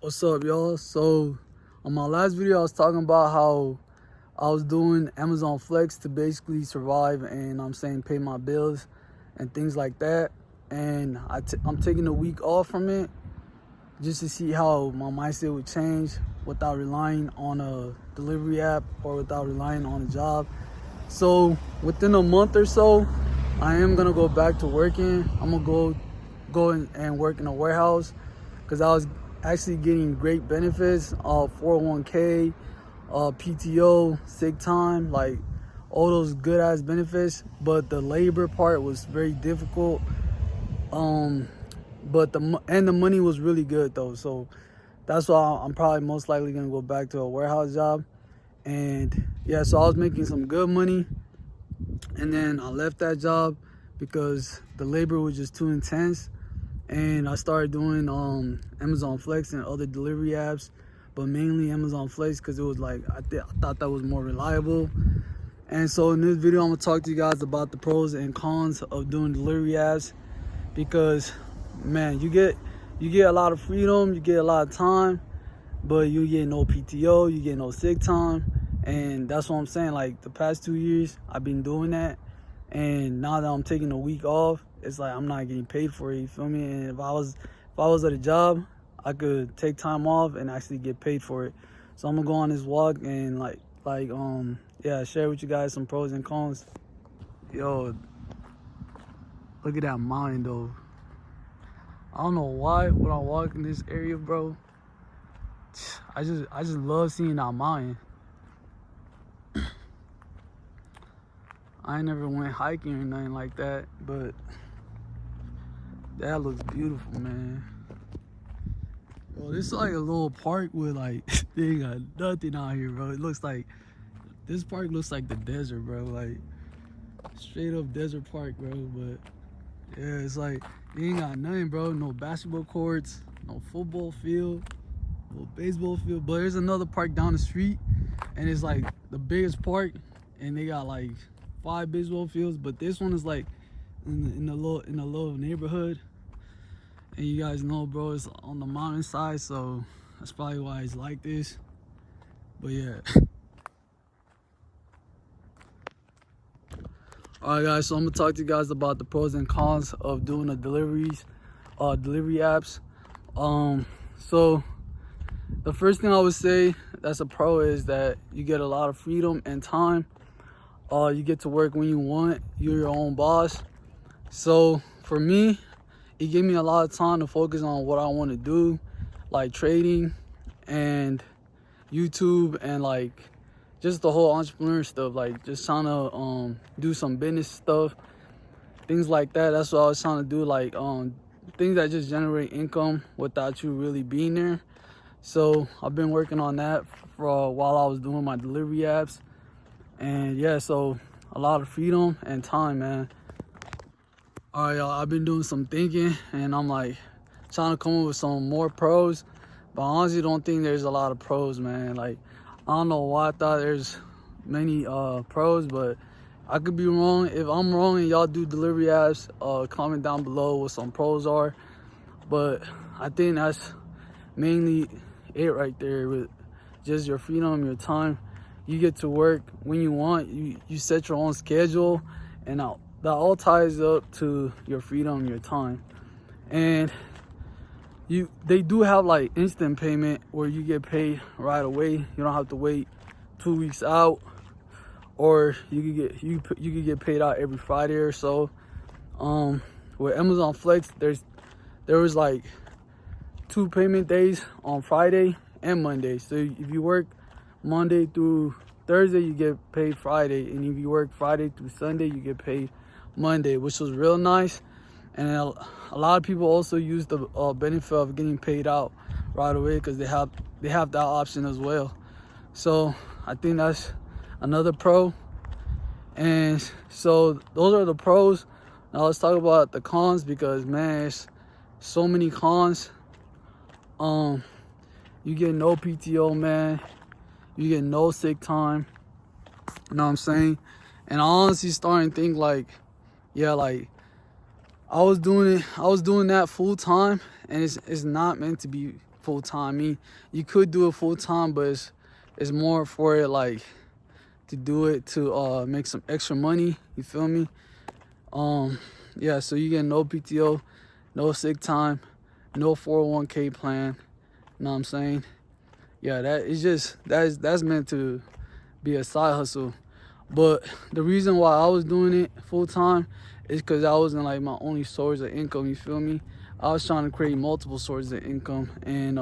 What's up, y'all? So, on my last video, I was talking about how I was doing Amazon Flex to basically survive and pay my bills and things like that. And I'm taking a week off from it just to see how my mindset would change without relying on a delivery app or without relying on a job. So, within a month or so, I am gonna go back to working. I'm gonna go and work in a warehouse because I was actually getting great benefits, 401k, PTO, sick time, like all those good ass benefits. But the labor part was very difficult. But the money was really good though. So that's why I'm probably most likely gonna go back to a warehouse job. And yeah, so I was making some good money, and then I left that job because the labor was just too intense. And I started doing Amazon Flex and other delivery apps, but mainly Amazon Flex because it was like I thought that was more reliable. And so in this video, I'm gonna talk to you guys about the pros and cons of doing delivery apps, because man, you get a lot of freedom, you get a lot of time, but you get no PTO, you get no sick time. And that's what I'm saying. Like the past 2 years, I've been doing that, and now that I'm taking a week off, it's like I'm not getting paid for it. You feel me? And if I was at a job, I could take time off and actually get paid for it. So I'm gonna go on this walk and share with you guys some pros and cons. Yo, look at that mountain though. I don't know why when I walk in this area, bro, I just love seeing that mountain. I ain't never went hiking or nothing like that, but that looks beautiful, man. Bro, this is like a little park with like they ain't got nothing out here, bro. It looks like this park looks like the desert, bro. Like straight up desert park, bro. But yeah, it's like they ain't got nothing, bro. No basketball courts, no football field, no baseball field. But there's another park down the street, and it's like the biggest park, and they got like 5 baseball fields. But this one is like in a little neighborhood. And you guys know, bro, it's on the mountainside, so that's probably why it's like this. But yeah. Alright guys, so I'm gonna talk to you guys about the pros and cons of doing the delivery apps. So the first thing I would say that's a pro is that you get a lot of freedom and time. You get to work when you want, you're your own boss. So for me, it gave me a lot of time to focus on what I want to do, like trading and YouTube and like just the whole entrepreneur stuff, like just trying to do some business stuff, things like that. That's what I was trying to do, like things that just generate income without you really being there. So I've been working on that for while I was doing my delivery apps. And yeah, so a lot of freedom and time, man. All right, y'all, I've been doing some thinking, and I'm like trying to come up with some more pros, but I honestly don't think there's a lot of pros, man. Like, I don't know why I thought there's many pros, but I could be wrong. If I'm wrong and y'all do delivery apps, comment down below what some pros are. But I think that's mainly it right there, with just your freedom, your time. You get to work when you want. You set your own schedule, and that all ties up to your freedom, your time. And they do have like instant payment where you get paid right away. You don't have to wait 2 weeks out, or you could get paid out every Friday or so. With Amazon Flex, there was like 2 payment days on Friday and Monday. So if you work Monday through Thursday, you get paid Friday, and if you work Friday through Sunday, you get paid Monday, which was real nice. And a lot of people also use the benefit of getting paid out right away because they have that option as well. So I think that's another pro. And so those are the pros. Now let's talk about the cons, because man, it's so many cons. You get no PTO, man. You get no sick time. You know what I'm saying? And I honestly starting to think like, yeah, like I was doing that full time, and it's not meant to be full time. I mean, you could do it full time, but it's more for it like to do it to make some extra money. You feel me? Yeah. So you get no PTO, no sick time, no 401k plan. You know what I'm saying? Yeah, that's meant to be a side hustle. But the reason why I was doing it full time is because I wasn't like my only source of income. You feel me? I was trying to create multiple sources of income and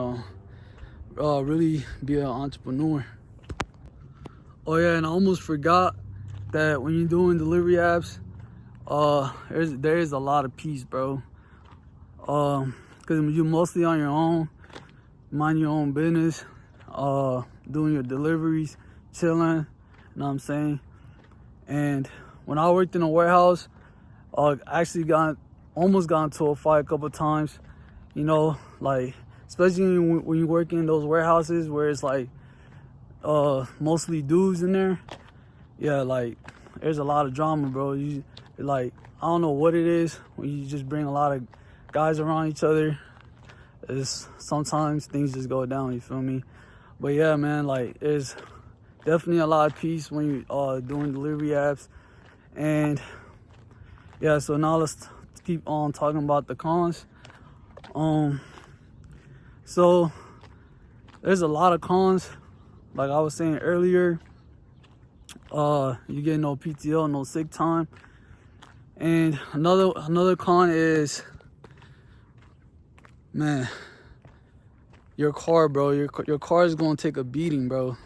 really be an entrepreneur. Oh yeah, and I almost forgot that when you're doing delivery apps, there is a lot of peace, bro. Because you're mostly on your own, mind your own business, doing your deliveries, chilling. You know what I'm saying? And when I worked in a warehouse, I actually almost got into a fight a couple times. You know, like especially when you work in those warehouses where it's like mostly dudes in there. Yeah, like there's a lot of drama, bro. Like I don't know what it is when you just bring a lot of guys around each other. Sometimes things just go down. You feel me? But yeah, man, like there's definitely a lot of peace when you're doing delivery apps. And yeah, so now let's keep on talking about the cons. So there's a lot of cons. Like I was saying earlier, you get no PTO, no sick time. And another con is, man, your car, bro. Your car is gonna take a beating, bro.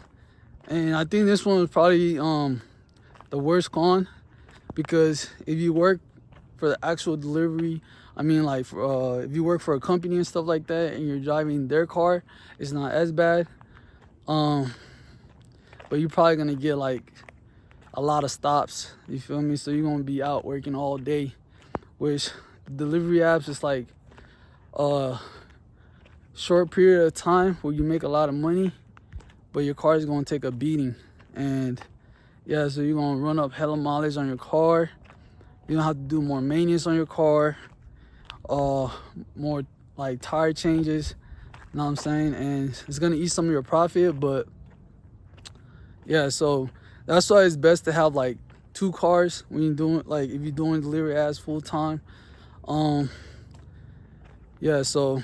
And I think this one is probably the worst con, because if you work for the actual delivery, I mean like if you work for a company and stuff like that and you're driving their car, it's not as bad. But you're probably gonna get like a lot of stops, you feel me? So you're gonna be out working all day, which delivery apps is like a short period of time where you make a lot of money, but your car is gonna take a beating. And yeah, so you're gonna run up hella mileage on your car. You're gonna have to do more maintenance on your car, more like tire changes, you know what I'm saying? And it's gonna eat some of your profit. But yeah, so that's why it's best to have like 2 cars when you're doing, like if you're doing delivery apps full time. Yeah, so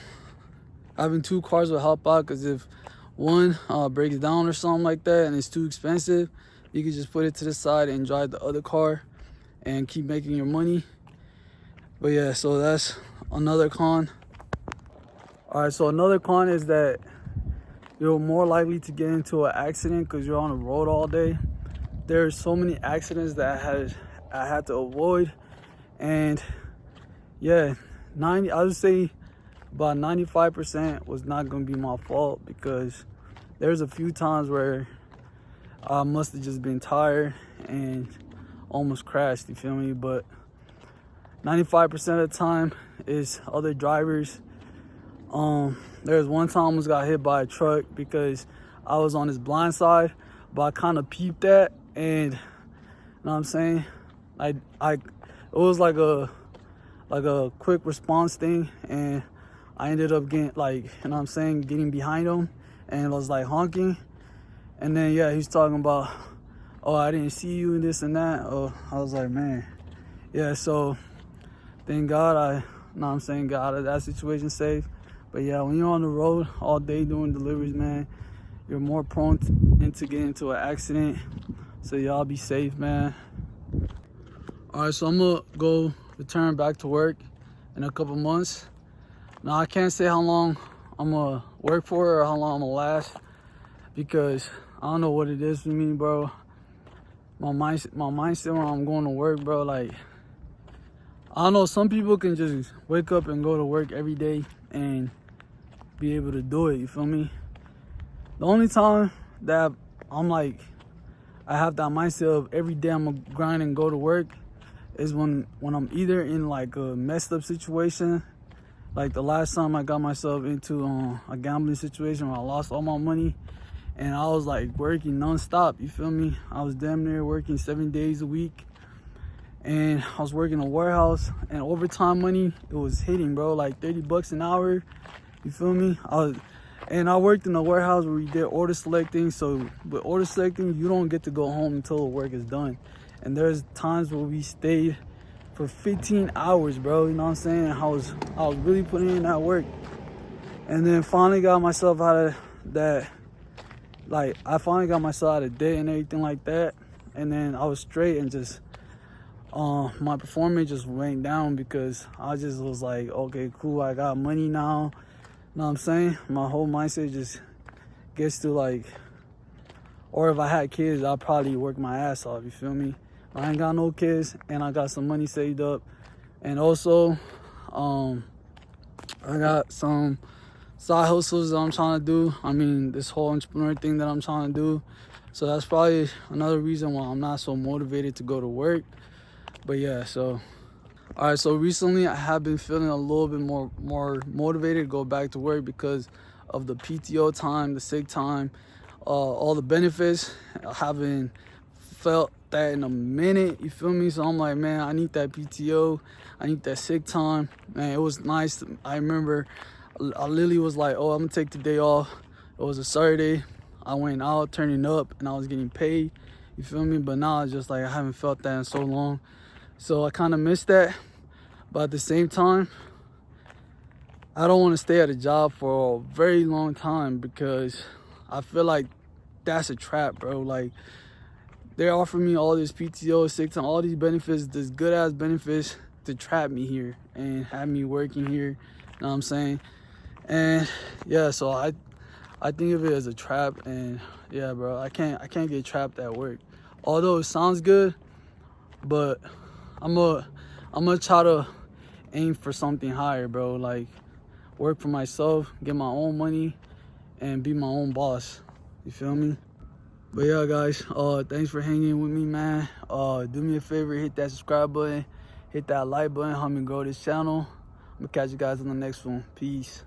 having 2 cars will help out, because if one breaks down or something like that and it's too expensive, you can just put it to the side and drive the other car and keep making your money. But yeah, so that's another con. All right, so another con is that you're more likely to get into an accident because you're on the road all day. There's so many accidents that I had to avoid. And yeah, I would say about 95% was not gonna be my fault, because there's a few times where I must have just been tired and almost crashed, you feel me? But 95% of the time is other drivers. There was one time I almost got hit by a truck because I was on his blind side, but I kind of peeped that, and you know what I'm saying? It was like a quick response thing, and I ended up getting, like, you know what I'm saying, getting behind him, and it was like honking. And then yeah, he's talking about, oh, I didn't see you and this and that. Oh, I was like, man. Yeah, so thank God you know what I'm saying, got out of that situation safe. But yeah, when you're on the road all day doing deliveries, man, you're more prone to get into an accident. So y'all be safe, man. All right, so I'm gonna go return back to work in a couple months. Now I can't say how long I'm gonna work for or how long I'm gonna last, because I don't know what it is for me, bro. My mindset when I'm going to work, bro, like, I don't know, some people can just wake up and go to work every day and be able to do it, you feel me? The only time that I'm like, I have that mindset of every day I'm gonna grind and go to work is when I'm either in like a messed up situation. Like the last time I got myself into a gambling situation where I lost all my money, and I was like working non-stop, you feel me? I was damn near working 7 days a week, and I was working a warehouse, and overtime money, it was hitting, bro, like $30 an hour, you feel me? And I worked in a warehouse where we did order selecting. So with order selecting, you don't get to go home until the work is done. And there's times where we stayed for 15 hours, bro. You know what I'm saying? I was really putting in that work. And then finally got myself out of that. Like, I finally got myself out of debt and everything like that. And then I was straight, and just my performance just went down because I just was like, okay, cool, I got money now. You know what I'm saying? My whole mindset just gets to like, or if I had kids, I'd probably work my ass off, you feel me? I ain't got no kids, and I got some money saved up. And also, I got some side hustles that I'm trying to do. I mean, this whole entrepreneur thing that I'm trying to do. So that's probably another reason why I'm not so motivated to go to work. But yeah, so all right, so recently I have been feeling a little bit more motivated to go back to work because of the PTO time, the sick time, all the benefits. I haven't felt that in a minute, you feel me? So I'm like, man, I need that PTO, I need that sick time. Man, it was nice. I remember I literally was like, oh, I'm gonna take the day off. It was a Saturday. I went out turning up and I was getting paid, you feel me? But now it's just like I haven't felt that in so long. So I kind of missed that. But at the same time, I don't want to stay at a job for a very long time because I feel like that's a trap, bro. Like, they're offering me all this PTO, sick time, all these benefits, this good ass benefits to trap me here and have me working here. You know what I'm saying? And yeah, so I think of it as a trap. And yeah, bro, I can't get trapped at work. Although it sounds good, but I'm gonna try to aim for something higher, bro. Like, work for myself, get my own money, and be my own boss. You feel me? But yeah, guys, thanks for hanging with me, man. Do me a favor, hit that subscribe button, hit that like button, help me grow this channel. I'm gonna catch you guys on the next one. Peace.